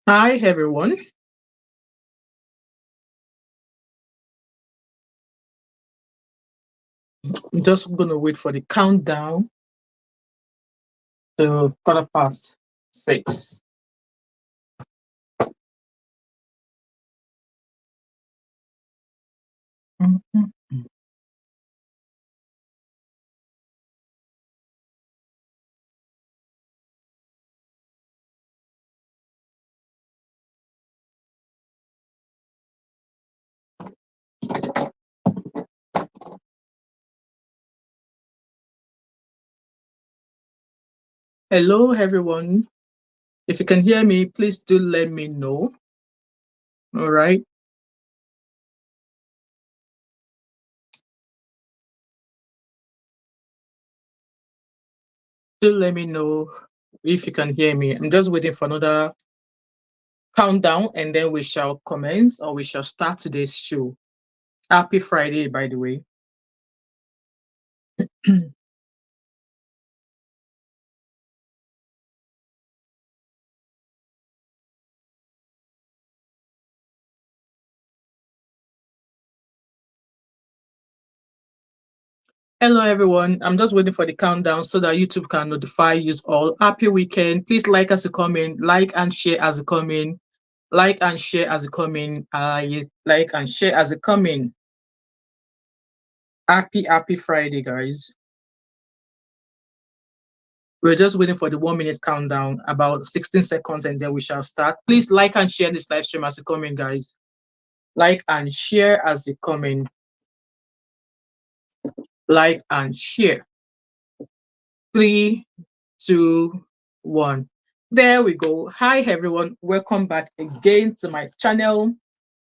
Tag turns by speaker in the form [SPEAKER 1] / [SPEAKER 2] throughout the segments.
[SPEAKER 1] Hi, everyone. I'm just going to wait for the countdown to 6:15. Mhm. Hello, everyone. If you can hear me, please do let me know. All right. Do let me know if you can hear me. I'm just waiting for another countdown and then we shall commence or we shall start today's show. Happy Friday, by the way. Hello, everyone. I'm just waiting for the countdown so that YouTube can notify you all. Happy weekend. Please like as you come in, like and share as you come in, like and share as you come in. Like and share as you come in. Happy Friday, guys. We're just waiting for the 1 minute countdown, about 16 seconds, and then we shall start. Please like and share this live stream as you come in, guys. Like and share as you come in. Like and share. 3, 2, 1. There we go. Hi, everyone. Welcome back again to my channel.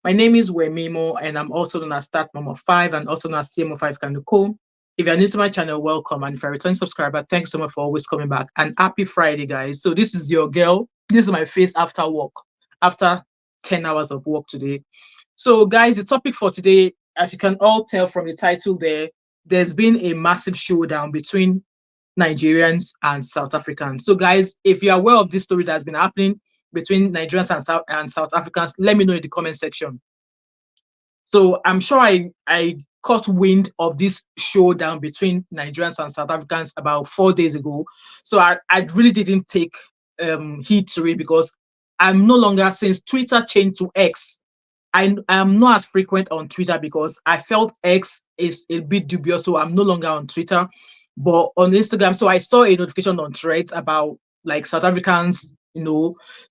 [SPEAKER 1] My name is Wemimo, and I'm also known as Start Mama 5 and also known as TMO5 Kaneko. If you're new to my channel, welcome. And if you're a returning subscriber, thanks so much for always coming back. And happy Friday, guys. So, this is your girl. This is my face after work, after 10 hours of work today. So, guys, the topic for today, as you can all tell from the title there's been a massive showdown between Nigerians and South Africans. So, guys, if you're aware of this story that's been happening between Nigerians and South Africans, let me know in the comment section. So, I'm sure I caught wind of this showdown between Nigerians and South Africans about 4 days ago. So, I really didn't take heed to it because I'm no longer, since Twitter changed to X, I am not as frequent on Twitter because I felt X is a bit dubious, so I'm no longer on Twitter, but on Instagram. So I saw a notification on Threads about like South Africans,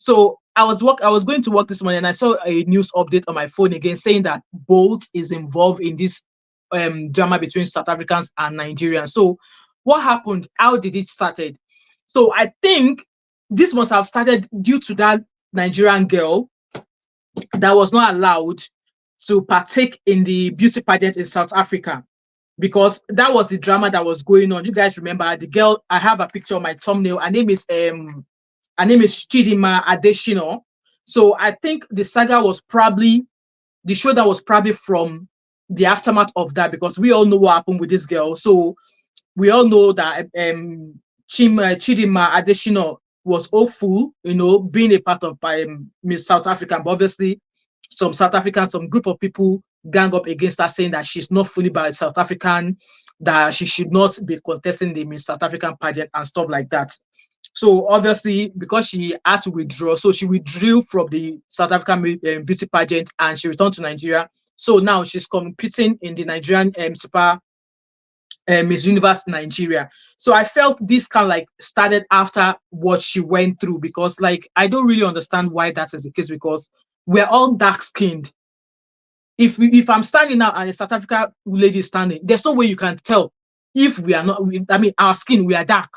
[SPEAKER 1] So I was going to work this morning and I saw a news update on my phone again saying that Bolt is involved in this drama between South Africans and Nigerians. So what happened? How did it started? So I think this must have started due to that Nigerian girl that was not allowed to partake in the beauty pageant in South Africa because that was the drama that was going on. You guys remember the girl? I have a picture on my thumbnail. Her name is Chidima Adeshino. So I think the saga was probably the show that was probably from the aftermath of that because we all know what happened with this girl. So we all know that Chidima Adeshino was awful, being a part of Miss South Africa. But obviously, some South African, some group of people gang up against her, saying that she's not fully by South African, that she should not be contesting the Miss South African pageant and stuff like that. So obviously, because she had to withdraw, so she withdrew from the South African beauty pageant and she returned to Nigeria. So now she's competing in the Nigerian Super Miss Universe Nigeria. So I felt this kind of like started after what she went through because like I don't really understand why that is the case because we're all dark skinned. If I'm standing now and a South Africa lady is standing, there's no way you can tell if we are not. I mean, our skin we are dark.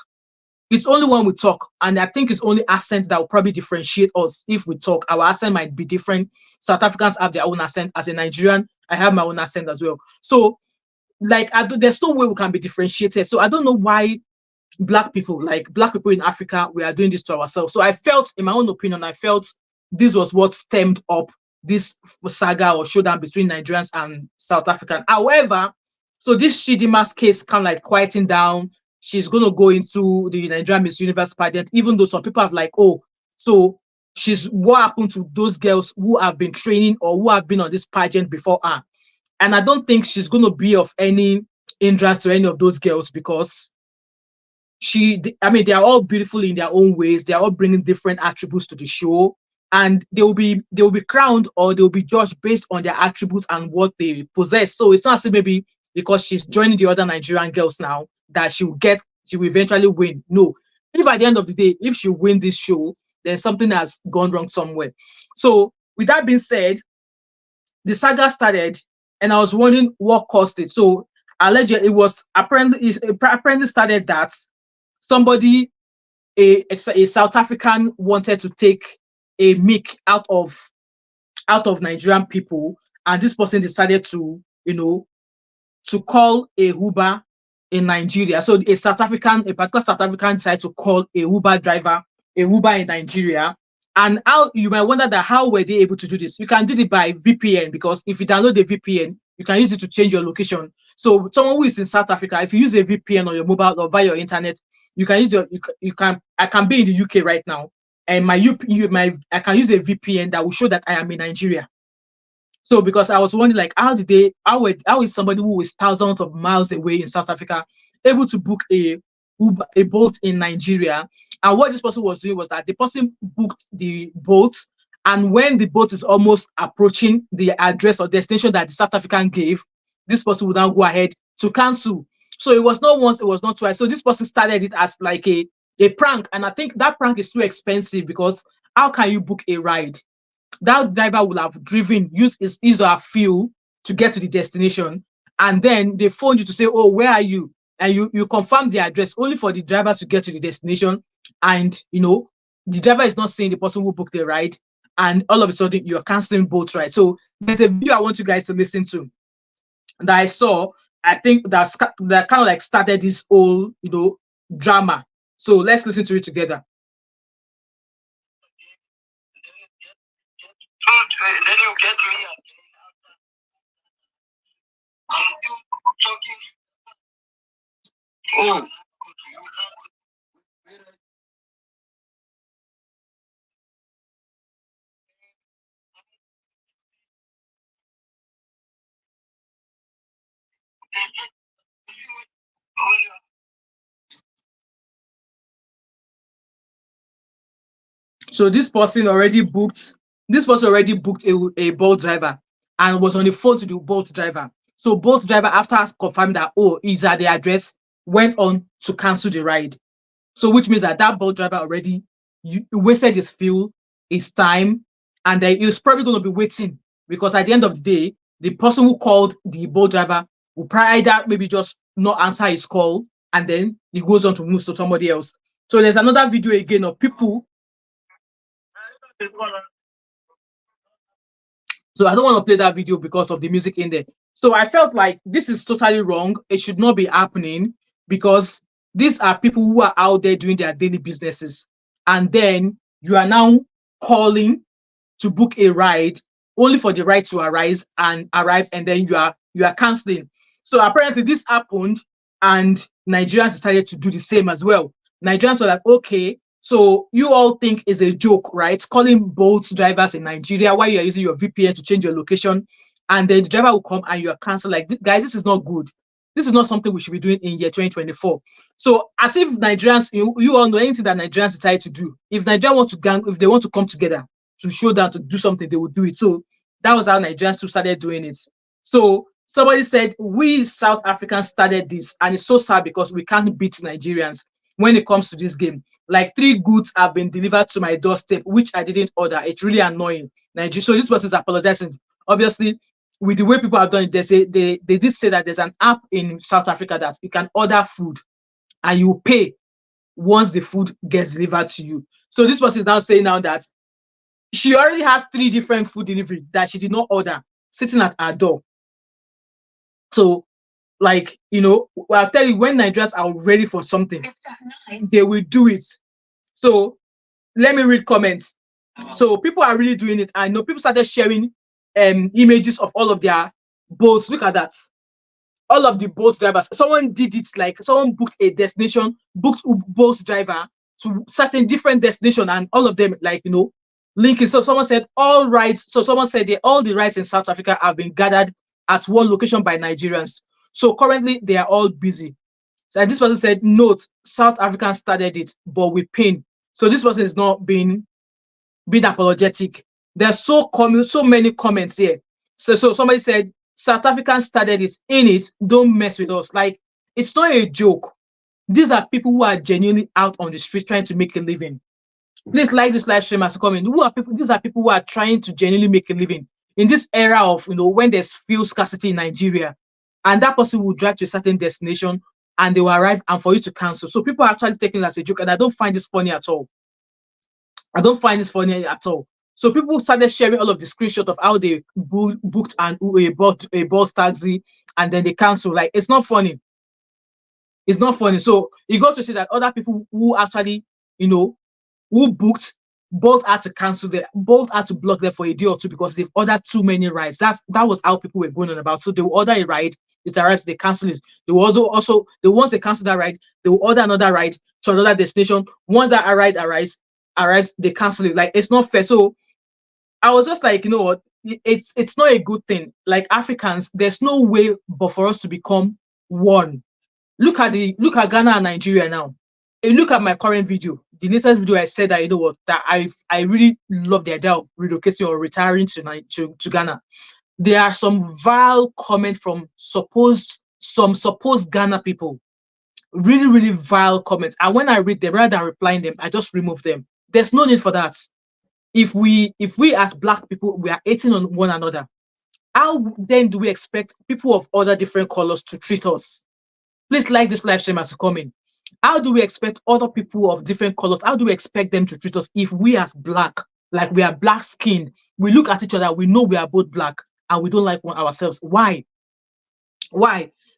[SPEAKER 1] It's only when we talk, and I think it's only accent that will probably differentiate us. If we talk, our accent might be different. South Africans have their own accent. As a Nigerian, I have my own accent as well. So like there's no way we can be differentiated. So I don't know why black people in Africa, we are doing this to ourselves. So I felt, in my own opinion, I felt this was what stemmed up this saga or showdown between Nigerians and South African. However, so this Shidima's case kind of like quieting down. She's going to go into the Nigerian Miss Universe pageant, even though some people have like, oh, so she's what happened to those girls who have been training or who have been on this pageant before her. And I don't think she's going to be of any interest to any of those girls, because I mean, they are all beautiful in their own ways. They are all bringing different attributes to the show, and they will be crowned, or they will be judged based on their attributes and what they possess. So it's not as if maybe because she's joining the other Nigerian girls now that she will eventually win. No, if at the end of the day, if she win this show, then something has gone wrong somewhere. So with that being said, the saga started, and I was wondering what caused it. So allegedly, it apparently started that somebody, a South African, wanted to take a mic out of Nigerian people, and this person decided to call a Uber in Nigeria. So a particular South African decided to call a Uber driver, a Uber in Nigeria. And how you might wonder that how were they able to do this? You can do it by VPN, because if you download the VPN, you can use it to change your location. So someone who is in South Africa, if you use a VPN on your mobile or via your internet, you can use I can be in the UK right now, and I can use a VPN that will show that I am in Nigeria. So because I was wondering, like, how is somebody who is thousands of miles away in South Africa able to book a boat in Nigeria? And what this person was doing was that the person booked the boat, and when the boat is almost approaching the address or destination that the South African gave, this person would now go ahead to cancel. So it was not once, it was not twice. So this person started it as like a prank, and I think that prank is too expensive, because how can you book a ride? That driver will have driven, used his or her fuel to get to the destination, and then they phone you to say, "Oh, where are you?" And you confirm the address, only for the driver to get to the destination, and the driver is not seeing the person who booked the ride, and all of a sudden you're canceling both rides. So there's a video I want you guys to listen to that I saw. I think that kind of like started this whole drama. So let's listen to it together. Then you get me. Oh. So this person already booked a Bolt driver, and was on the phone to the Bolt driver. So Bolt driver, after confirmed that, oh, he's at the address, went on to cancel the ride. So which means that Bolt driver already wasted his fuel, his time, and then he was probably going to be waiting, because at the end of the day, the person who called the Bolt driver will probably either maybe just not answer his call, and then he goes on to move to somebody else. So there's another video again of people. So I don't want to play that video because of the music in there. So I felt like this is totally wrong. It should not be happening, because these are people who are out there doing their daily businesses. And then you are now calling to book a ride, only for the ride to arrive, and then you are canceling. So apparently this happened, and Nigerians decided to do the same as well. Nigerians were like, okay, so you all think it's a joke, right? Calling Bolt drivers in Nigeria while you're using your VPN to change your location, and then the driver will come and you're cancelled. Like, guys, this is not good. This is not something we should be doing in year 2024. So as if Nigerians, you all know anything that Nigerians decide to do. If Nigeria want to if they want to come together to show that to do something, they will do it. So that was how Nigerians too started doing it. So somebody said, we South Africans started this, and it's so sad because we can't beat Nigerians when it comes to this game. Like, 3 goods have been delivered to my doorstep, which I didn't order. It's really annoying. Nigeria. So this person is apologizing. Obviously, with the way people have done it, they did say that there's an app in South Africa that you can order food and you pay once the food gets delivered to you. So this person is now saying now that she already has 3 different food delivery that she did not order sitting at her door. So, like, I'll tell you, when Nigerians are ready for something, they will do it. So let me read comments. So people are really doing it. I know people started sharing images of all of their boats. Look at that. All of the boat drivers. Someone did it, like someone booked a destination, booked boat driver to certain different destination, and all of them, like, linking. So someone said all rights. So someone said all the rights in South Africa have been gathered at one location by Nigerians. So currently they are all busy. So this person said, note, South Africans started it, but with pain. So this person is not being apologetic. There's so many comments here. So somebody said, South Africans started it, in it, don't mess with us. Like, it's not a joke. These are people who are genuinely out on the street trying to make a living. Please like this live stream as a comment. Who are people? These are people who are trying to genuinely make a living in this era of, when there's fuel scarcity in Nigeria, and that person will drive to a certain destination and they will arrive and for you to cancel. So people are actually taking it as a joke, and I don't find this funny at all. I don't find this funny at all. So people started sharing all of the screenshots of how they booked and bought a bus taxi and then they cancel. Like, it's not funny. It's not funny. So it goes to say that other people who actually, who booked, both had to cancel them, both had to block them for a day or two because they've ordered too many rides. That was how people were going on about. So they will order a ride, it arrives, they cancel it. They will also the once they cancel that ride, they will order another ride to another destination. Once that ride arrives, they cancel it. Like, it's not fair. So I was just like, you know what? It's not a good thing. Like, Africans, there's no way but for us to become one. Look at Ghana and Nigeria now. Look at my current video. The latest video, I said that, you know what, that I really love the idea of relocating or retiring to Ghana. There are some vile comments from some supposed Ghana people. Really, really vile comments. And when I read them, rather than replying them, I just remove them. There's no need for that. If we as Black people, we are hating on one another, how then do we expect people of other different colors to treat us? Please like this live stream as you come in. How do we expect other people of different colors? How do we expect them to treat us if we as Black, like we are black skinned, we look at each other, we know we are both Black, and we don't like ourselves? Why?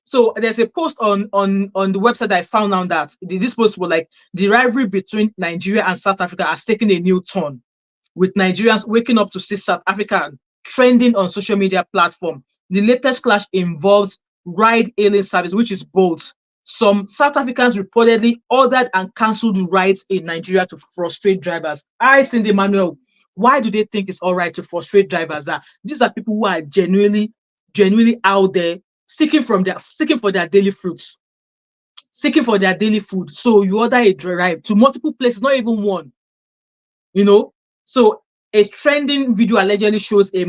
[SPEAKER 1] So there's a post on the website that I found out that this post was like, the rivalry between Nigeria and South Africa has taken a new turn, with Nigerians waking up to see South Africa trending on social media platform. The latest clash involves ride-hailing service, which is Bolt. Some South Africans reportedly ordered and cancelled rides in Nigeria to frustrate drivers. Cindy Manuel, why do they think it's all right to frustrate drivers? That these are people who are genuinely out there seeking for their daily fruits, seeking for their daily food. So you order a drive to multiple places, not even one. So a trending video allegedly shows a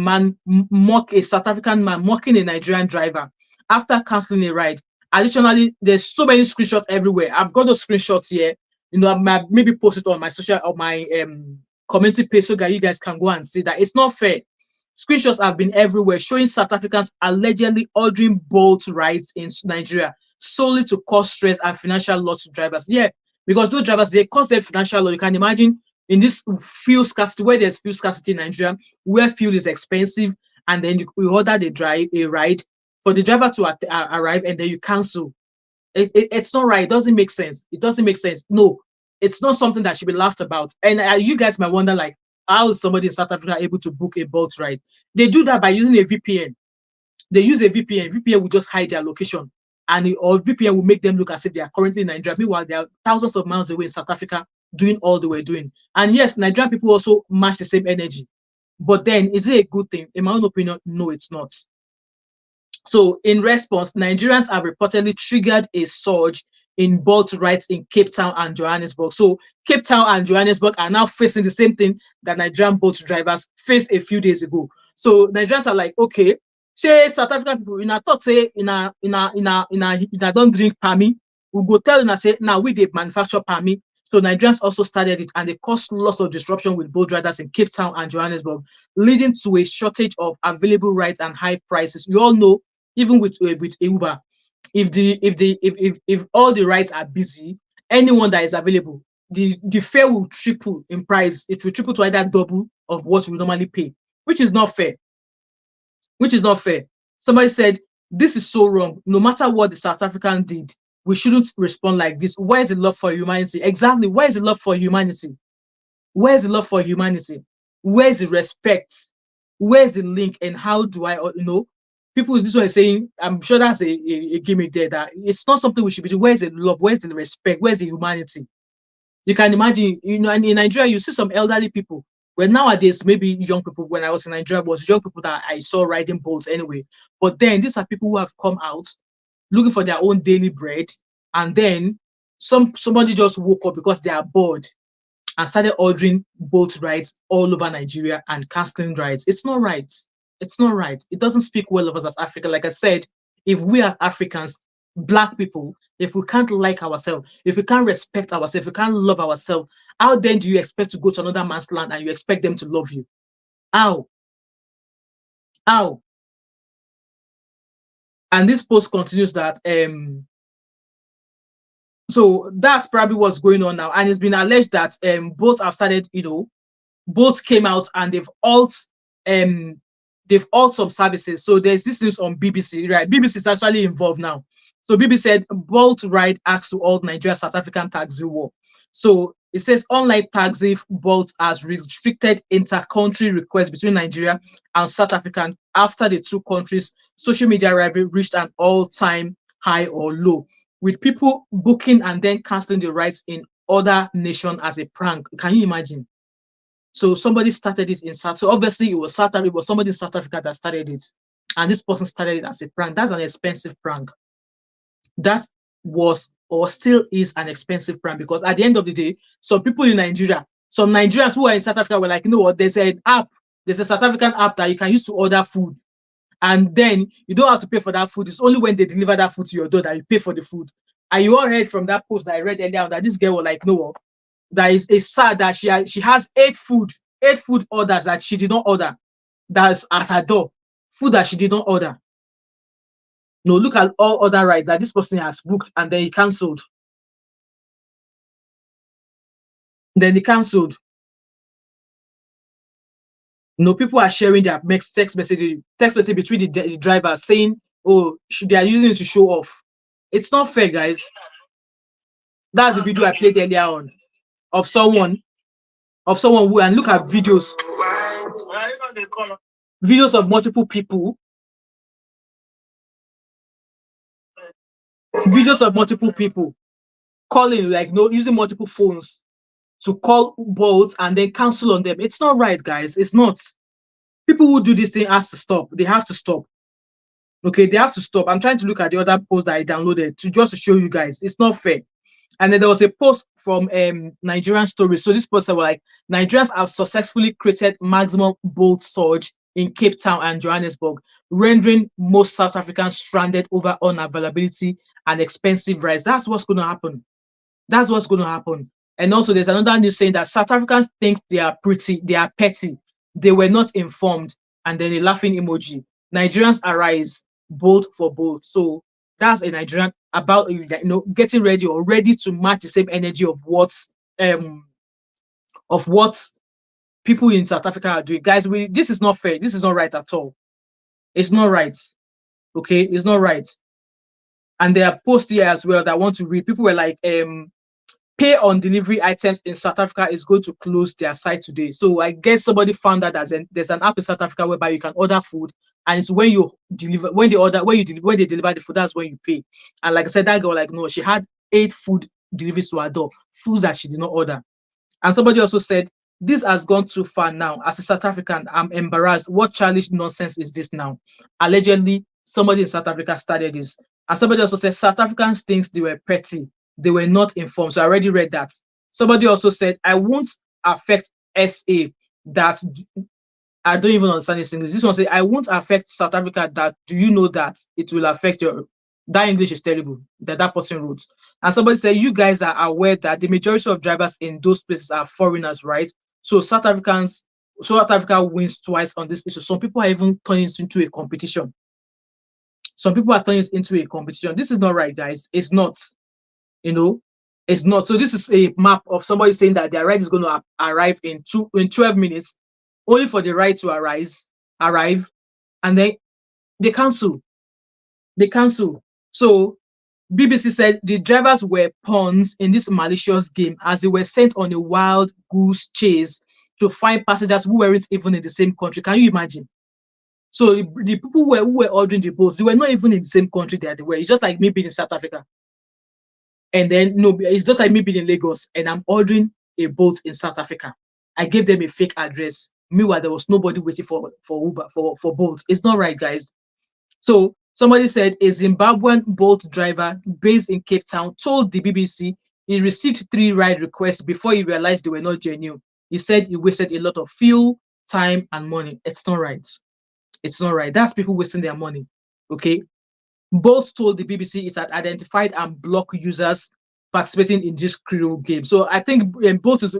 [SPEAKER 1] South African man mocking a Nigerian driver after canceling a ride. Additionally, there's so many screenshots everywhere. I've got those screenshots here. I might maybe post it on my community page so that you guys can go and see that. It's not fair. Screenshots have been everywhere showing South Africans allegedly ordering Bolt rides in Nigeria solely to cause stress and financial loss to drivers. Yeah, because those drivers, they cause them financial loss. You can imagine in this fuel scarcity, where there's fuel scarcity in Nigeria, where fuel is expensive, and then you order a ride for the driver to arrive, and then you cancel. It's not right. It doesn't make sense. It doesn't make sense. No, it's not something that should be laughed about. And you guys might wonder, like, how is somebody in South Africa able to book a Bolt ride? They do that by using a VPN. They use a VPN. VPN will just hide their location, or VPN will make them look as if they are currently in Nigeria. Meanwhile, they are thousands of miles away in South Africa doing all they were doing. And yes, Nigerian people also match the same energy. But then, is it a good thing? In my own opinion, no, it's not. So in response, Nigerians have reportedly triggered a surge in Bolt rides in Cape Town and Johannesburg. So Cape Town and Johannesburg are now facing the same thing that Nigerian Bolt drivers faced a few days ago. So Nigerians are like, okay, say South African people, in a talk say in a don't drink palmy, we go tell them say now we did manufacture palmy. So Nigerians also started it, and they caused lots of disruption with Bolt riders in Cape Town and Johannesburg, leading to a shortage of available rides and high prices. You all know, even with Uber, if all the rides are busy, anyone that is available, the fare will triple in price. It will triple to either double of what we normally pay, which is not fair. Somebody said, this is so wrong. No matter what the South African did, we shouldn't respond like this. Where is the love for humanity? Exactly. Where is the love for humanity? Where is the love for humanity? Where is the respect? Where is the link? And how do I, people this one saying, I'm sure that's a gimmick there, that it's not something we should be doing. Where's the love? Where's the respect? Where's the humanity? You can imagine, and in Nigeria, you see some elderly people Well, nowadays, maybe young people, when I was in Nigeria, was young people that I saw riding boats anyway. But then these are people who have come out looking for their own daily bread. And then somebody just woke up because they are bored and started ordering boat rides all over Nigeria and canceling rides. It's not right. It's not right. It doesn't speak well of us as Africa. Like I said, if we as Africans, black people, if we can't like ourselves, if we can't respect ourselves, if we can't love ourselves, how then do you expect to go to another man's land and you expect them to love you? How? How? And this post continues that so that's probably what's going on now. And it's been alleged that both have started, both came out and um they've some services. So there's this news on BBC, right? BBC is actually involved now. So BBC said Bolt ride acts to all Nigeria South African taxi war. So it says unlike taxi, Bolt has restricted inter-country requests between Nigeria and South Africa after the two countries' social media rivalry reached an all-time high or low, with people booking and then canceling the rides in other nations as a prank. Can you imagine? So somebody started it in South. So obviously it was South Africa, it was somebody in South Africa that started it, and this person started it as a prank. That's an expensive prank. That was or still is an expensive prank, because at the end of the day, some people in Nigeria, some Nigerians who are in South Africa were like, you know what? There's an app, there's a South African app that you can use to order food, and then you don't have to pay for that food. It's only when they deliver that food to your door that you pay for the food. And you all heard from that post that I read earlier that this girl was like, no, that is sad that she has eight food orders that she did not order, that's at her door, food that she did not order. No, look at all other rides that this person has booked and then he cancelled. Then he cancelled. No, people are sharing their text message between the drivers saying, oh, they are using it to show off. It's not fair, guys. That's the video I played earlier on of someone who, and look at videos of multiple people, calling, like, no, using multiple phones to call boats and then cancel on them. It's not right, guys. It's not. People who do this thing has to stop. They have to stop. Okay, they have to stop. I'm trying to look at the other post that I downloaded to just to show you guys. It's not fair. And then there was a post from Nigerian Stories. So this post said, like, Nigerians have successfully created maximum bolt surge in Cape Town and Johannesburg, rendering most South Africans stranded over unavailability and expensive rides. That's what's going to happen. That's what's going to happen. And also, there's another news saying that South Africans think they are pretty, they are petty, they were not informed, and then a laughing emoji. Nigerians arise, bolt for bolt. So that's a Nigerian about, getting ready or ready to match the same energy of what people in South Africa are doing. Guys, this is not fair. This is not right at all. It's not right. Okay, it's not right. And there are posts here as well that I want to read. People were like, pay on delivery items in South Africa is going to close their site today. So I guess somebody found out that there's an app in South Africa whereby you can order food, and it's when you deliver, when they deliver the food, that's when you pay. And like I said, that girl, like, no, she had 8 food deliveries to her door, food that she did not order. And somebody also said, this has gone too far now. As a South African, I'm embarrassed. What childish nonsense is this now? Allegedly, somebody in South Africa started this. And somebody also said, South Africans think they were petty. They were not informed. So I already read that. Somebody also said, I won't affect SA that I don't even understand this English. This one said, I won't affect South Africa that do you know that it will affect your, that English is terrible, that person wrote. And somebody said, you guys are aware that the majority of drivers in those places are foreigners, right? So South Africa wins twice on this issue. Some people are even turning this into a competition. Some people are turning it into a competition. This is not right, guys. It's not. It's not. So this is a map of somebody saying that their ride is going to arrive in 12 minutes, only for the ride to arrive, and then they cancel. So BBC said the drivers were pawns in this malicious game as they were sent on a wild goose chase to find passengers who weren't even in the same country. Can you imagine? So the people who were ordering the boats, they were not even in the same country that they were. It's just like me being in South Africa. And then, no, it's just like me being in Lagos and I'm ordering a boat in South Africa. I gave them a fake address. Meanwhile, there was nobody waiting for Uber for Bolt. It's not right, guys. So somebody said a Zimbabwean Bolt driver based in Cape Town told the BBC he received 3 ride requests before he realized they were not genuine. He said he wasted a lot of fuel, time, and money. It's not right. It's not right. That's people wasting their money. Okay. Both told the BBC it had identified and blocked users participating in this cruel game. So I think Bolt is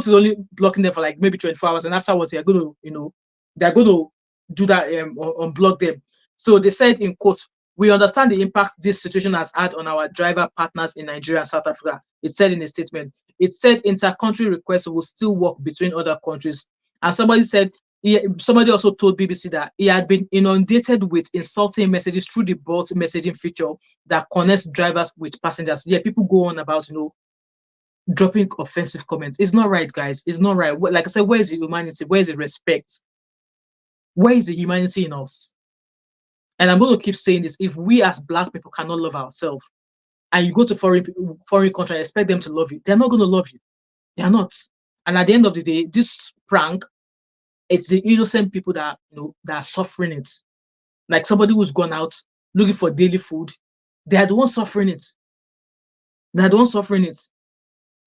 [SPEAKER 1] only blocking them for like maybe 24 hours, and afterwards they're going to, they're going to do that unblock them. So they said in quotes, "We understand the impact this situation has had on our driver partners in Nigeria and South Africa." It said in a statement. It said inter-country requests will still work between other countries. And somebody also told BBC that he had been inundated with insulting messages through the Bolt messaging feature that connects drivers with passengers. Yeah, people go on about, dropping offensive comments. It's not right, guys. It's not right. Like I said, where is the humanity? Where is the respect? Where is the humanity in us? And I'm going to keep saying this. If we as Black people cannot love ourselves, and you go to foreign country and expect them to love you, they're not going to love you. They're not. And at the end of the day, this prank, it's the innocent people that that are suffering it. Like somebody who's gone out looking for daily food, they are the ones suffering it. They are the ones suffering it.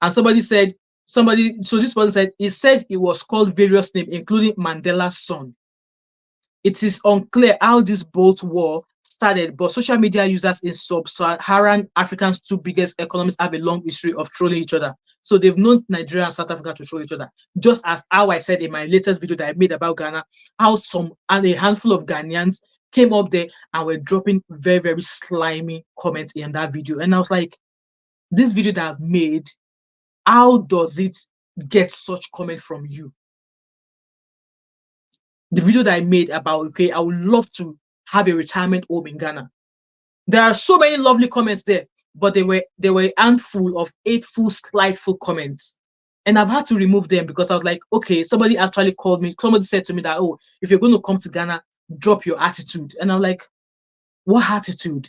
[SPEAKER 1] And so this person said, he said he was called various names, including Mandela's son. It is unclear how this Bolt war started, but social media users in sub-Saharan Africa's 2 biggest economies have a long history of trolling each other. So they've known Nigeria and South Africa to troll each other. Just as how I said in my latest video that I made about Ghana, how a handful of Ghanaians came up there and were dropping very, very slimy comments in that video. And I was like, this video that I've made, how does it get such comment from you? The video that I made about, okay, I would love to have a retirement home in Ghana. There are so many lovely comments there, but they were a handful of hateful, slightful comments. And I've had to remove them because I was like, okay, somebody actually called me. Somebody said to me that, oh, if you're going to come to Ghana, drop your attitude. And I'm like, what attitude?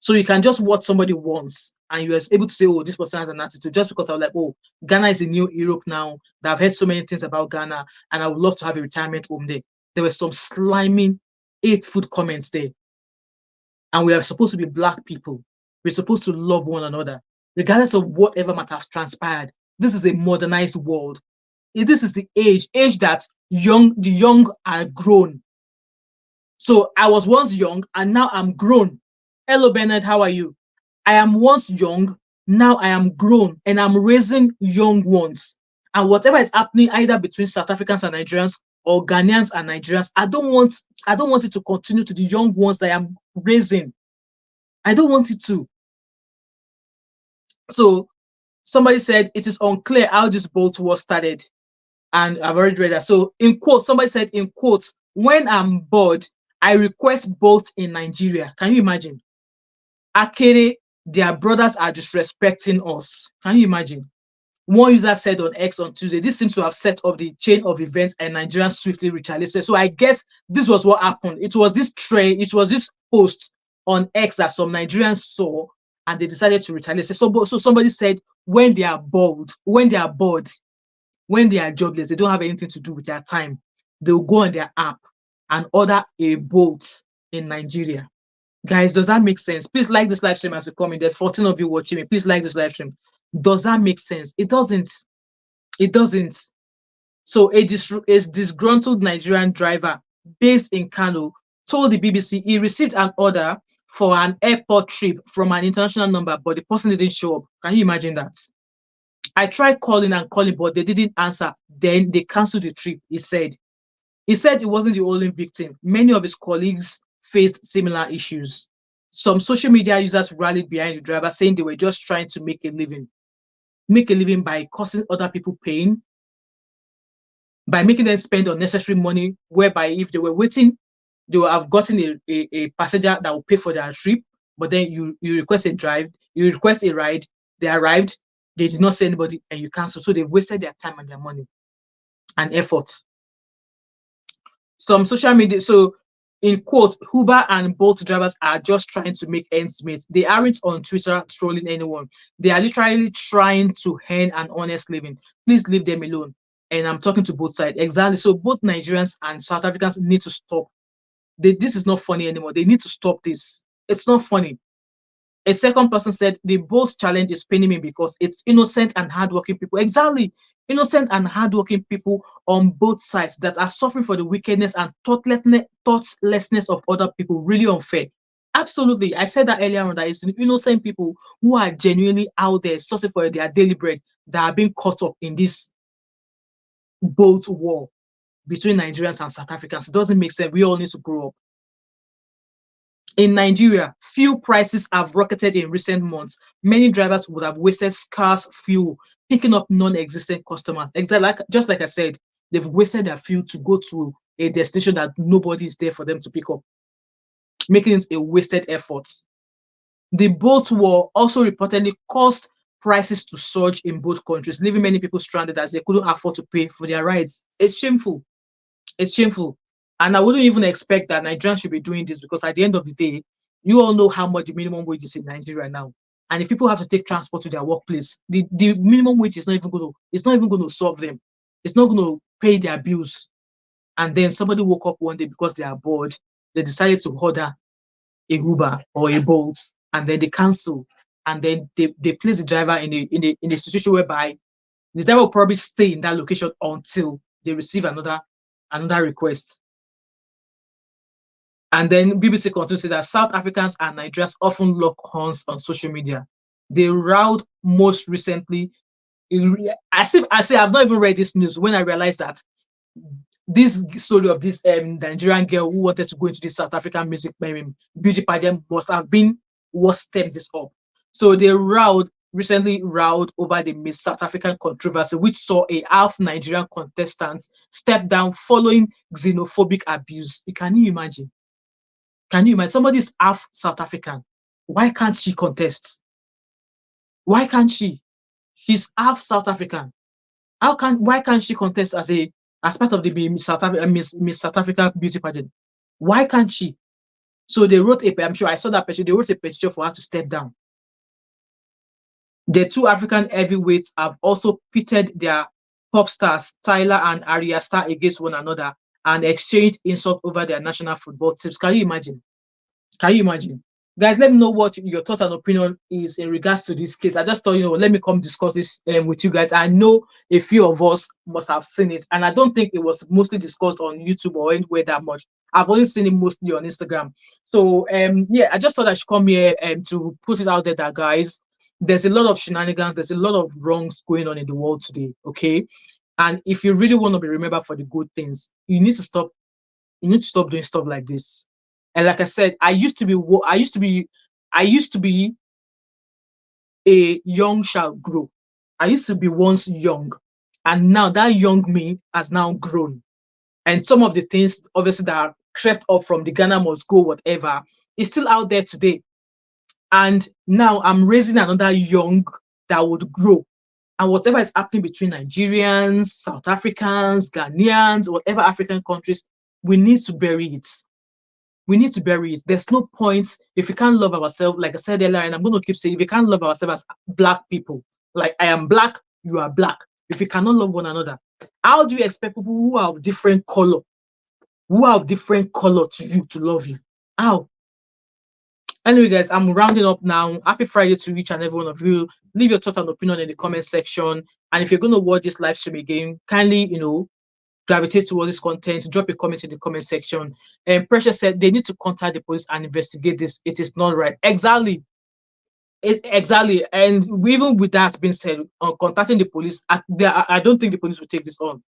[SPEAKER 1] So you can just watch somebody once and you're able to say, oh, this person has an attitude, just because I was like, oh, Ghana is a new Europe now. That I've heard so many things about Ghana and I would love to have a retirement home there. There were some sliming, hateful comments there. And we are supposed to be Black people. We're supposed to love one another, regardless of whatever might have transpired. This is a modernized world. This is the age that the young are grown. So I was once young and now I'm grown. Hello, Bernard, how are you? I am once young, now I am grown and I'm raising young ones. And whatever is happening either between South Africans and Nigerians or Ghanaians and Nigerians, I don't want it to continue to the young ones that I am raising. I don't want it to. So somebody said it is unclear how this Bolt war started. And I've already read that. So in quotes, somebody said in quotes, when I'm bored, I request Bolt in Nigeria. Can you imagine? Akere, their brothers are disrespecting us. Can you imagine? One user said on X on Tuesday, this seems to have set off the chain of events and Nigerians swiftly retaliated. So I guess this was what happened. It was this post on X that some Nigerians saw and they decided to retaliate. So somebody said when they are bored, when they are jobless, they don't have anything to do with their time, they'll go on their app and order a boat in Nigeria. Guys, does that make sense? Please like this live stream as you come in. There's 14 of you watching me. Please like this live stream. Does that make sense? It doesn't. It doesn't. So a disgruntled Nigerian driver based in Kano told the BBC he received an order for an airport trip from an international number, but the person didn't show up. Can you imagine that? I tried calling, but they didn't answer. Then they canceled the trip, he said. He said he wasn't the only victim. Many of his colleagues faced similar issues. Some social media users rallied behind the driver, saying they were just trying to make a living by causing other people pain, by making them spend unnecessary money, whereby if they were waiting, they would have gotten a passenger that will pay for their trip, but then you request a ride, they arrived, they did not see anybody, and you cancel. So they wasted their time and their money and effort. Some social media, so in quote, Uber and Bolt drivers are just trying to make ends meet. They aren't on Twitter trolling anyone. They are literally trying to earn an honest living. Please leave them alone. And I'm talking to both sides. Exactly. So both Nigerians and South Africans need to stop. This is not funny anymore. They need to stop this. It's not funny. A second person said the both challenge is paining me because it's innocent and hardworking people. Exactly. Innocent and hardworking people on both sides that are suffering for the wickedness and thoughtlessness of other people. Really unfair. Absolutely. I said that earlier on that it's the innocent people who are genuinely out there suffering for their daily bread that are being caught up in this both war between Nigerians and South Africans. It doesn't make sense. We all need to grow up. In Nigeria, fuel prices have rocketed in recent months. Many drivers would have wasted scarce fuel picking up non-existent customers. Exactly, just like I said, they've wasted their fuel to go to a destination that nobody is there for them to pick up, making it a wasted effort. The boat war also reportedly caused prices to surge in both countries, leaving many people stranded as they couldn't afford to pay for their rides. It's shameful. It's shameful. And I wouldn't even expect that Nigerians should be doing this because at the end of the day, you all know how much the minimum wage is in Nigeria now. And if people have to take transport to their workplace, the minimum wage is not even going to solve them. It's not going to pay their bills. And then somebody woke up one day because they are bored. They decided to order a Uber or a Bolt, and then they cancel. And then they place the driver in a situation whereby the driver will probably stay in that location until they receive another request. And then BBC continues to say that South Africans and Nigerians often lock horns on social media. They rowed most recently. I say I've not even read this news when I realized that this story of this Nigerian girl who wanted to go into this South African music beauty pageant must have been what stepped this up. So they recently rowed over the Miss South African controversy, which saw a half Nigerian contestant step down following xenophobic abuse. Can you imagine? Can you imagine? Somebody is half South African. Why can't she contest? Why can't she? She's half South African. Why can't she contest as part of the Miss South Africa beauty pageant? Why can't she? So they wrote I'm sure I saw that petition. They wrote a petition for her to step down. The two African heavyweights have also pitted their pop stars Tyler and Arya Star against one another and exchanged insults over their national football teams. Can you imagine? Can you imagine? Guys, let me know what your thoughts and opinion is in regards to this case. I just thought, let me come discuss this with you guys. I know a few of us must have seen it, and I don't think it was mostly discussed on YouTube or anywhere that much. I've only seen it mostly on Instagram. So, yeah, I just thought I should come here to put it out there that, guys, there's a lot of shenanigans, there's a lot of wrongs going on in the world today, okay? And if you really want to be remembered for the good things, you need to stop doing stuff like this. And like I said, I used to be a young shall grow. I used to be once young, and now that young me has now grown. And some of the things, obviously, that are crept up from the Ghana must go, whatever, is still out there today. And now I'm raising another young that would grow. And whatever is happening between Nigerians, South Africans, Ghanaians, whatever African countries, we need to bury it. We need to bury it. There's no point if we can't love ourselves, like I said earlier, and I'm going to keep saying, if we can't love ourselves as black people, like I am black, you are black. If we cannot love one another, how do you expect people who are of different color, to you to love you? How? Anyway, guys, I'm rounding up now. Happy Friday to each and every one of you. Leave your thoughts and opinion in the comment section. And if you're going to watch this live stream again, kindly, gravitate towards this content, drop a comment in the comment section. And Precious said they need to contact the police and investigate this. It is not right. Exactly. Exactly. And even with that being said, contacting the police, I don't think the police will take this on.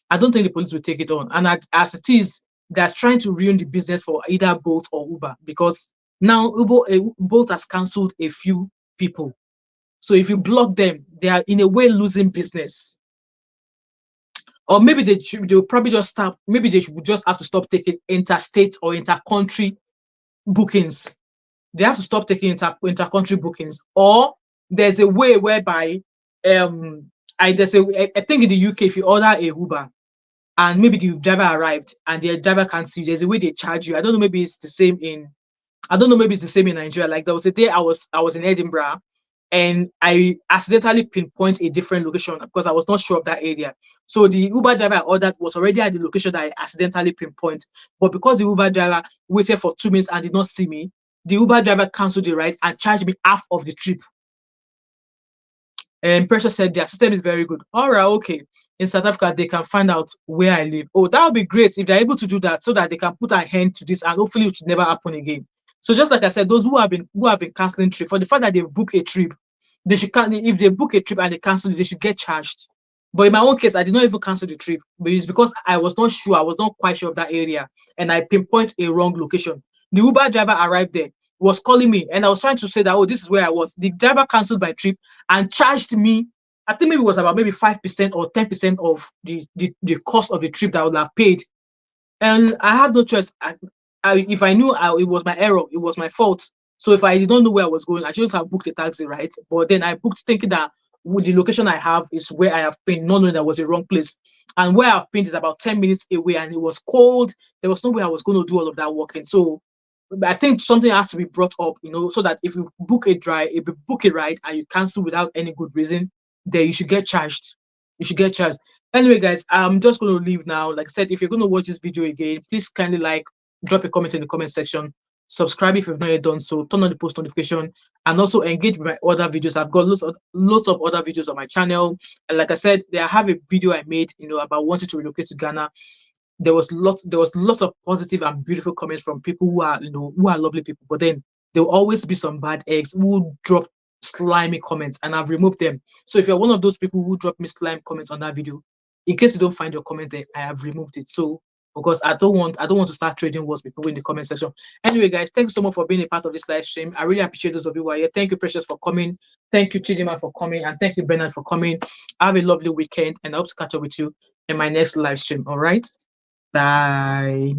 [SPEAKER 1] I don't think the police will take it on. And as it is, they're trying to ruin the business for either Bolt or Uber, because now Bolt has cancelled a few people. So if you block them, they are in a way losing business. Or maybe they'll probably just stop. Maybe they should just have to stop taking interstate or intercountry bookings. They have to stop taking intercountry bookings. Or there's a way whereby I think in the UK, if you order a Uber and maybe the driver arrived and the driver can't see you, there's a way they charge you. I don't know, maybe it's the same in Nigeria. Like there was a day I was in Edinburgh, and I accidentally pinpoint a different location because I was not sure of that area. So the Uber driver I ordered was already at the location that I accidentally pinpoint. But because the Uber driver waited for 2 minutes and did not see me, the Uber driver canceled the ride and charged me half of the trip. And Precious said their system is very good. All right, okay. In South Africa, they can find out where I live. Oh, that would be great if they're able to do that so that they can put an end to this and hopefully it should never happen again. So just like I said, those who have been canceling trip for the fact that they've booked a trip, they should if they book a trip and they cancel it, they should get charged. But in my own case, I did not even cancel the trip, but it's because I was not sure, I was not quite sure of that area, and I pinpoint a wrong location. The Uber driver arrived there, was calling me, and I was trying to say that, oh, this is where I was. The driver canceled my trip and charged me. I think maybe it was about maybe 5% or 10% of the cost of the trip that I would have paid. And I have no choice. If I knew it was my error, it was my fault. So if I did not know where I was going, I shouldn't have booked a taxi, right? But then I booked thinking that with the location I have is where I have been, not knowing that was the wrong place. And where I've been is about 10 minutes away, and it was cold. There was no way I was going to do all of that walking. So I think something has to be brought up, so that if you book a ride and you cancel without any good reason, then you should get charged. You should get charged. Anyway, guys, I'm just going to leave now. Like I said, if you're going to watch this video again, please kindly drop a comment in the comment section, subscribe if you've not yet done so, turn on the post notification, and also engage with my other videos. I've got lots of other videos on my channel. And like I said, I have a video I made, about wanting to relocate to Ghana. There was lots of positive and beautiful comments from people who are lovely people, but then there will always be some bad eggs who drop slimy comments, and I've removed them. So if you're one of those people who drop me slime comments on that video, in case you don't find your comment there, I have removed it. So because I don't want to start trading wars with people in the comment section. Anyway, guys, thanks so much for being a part of this live stream. I really appreciate those of you who are here. Thank you, Precious, for coming. Thank you, Chidima, for coming, and thank you, Bernard, for coming. Have a lovely weekend, and I hope to catch up with you in my next live stream. All right. Bye.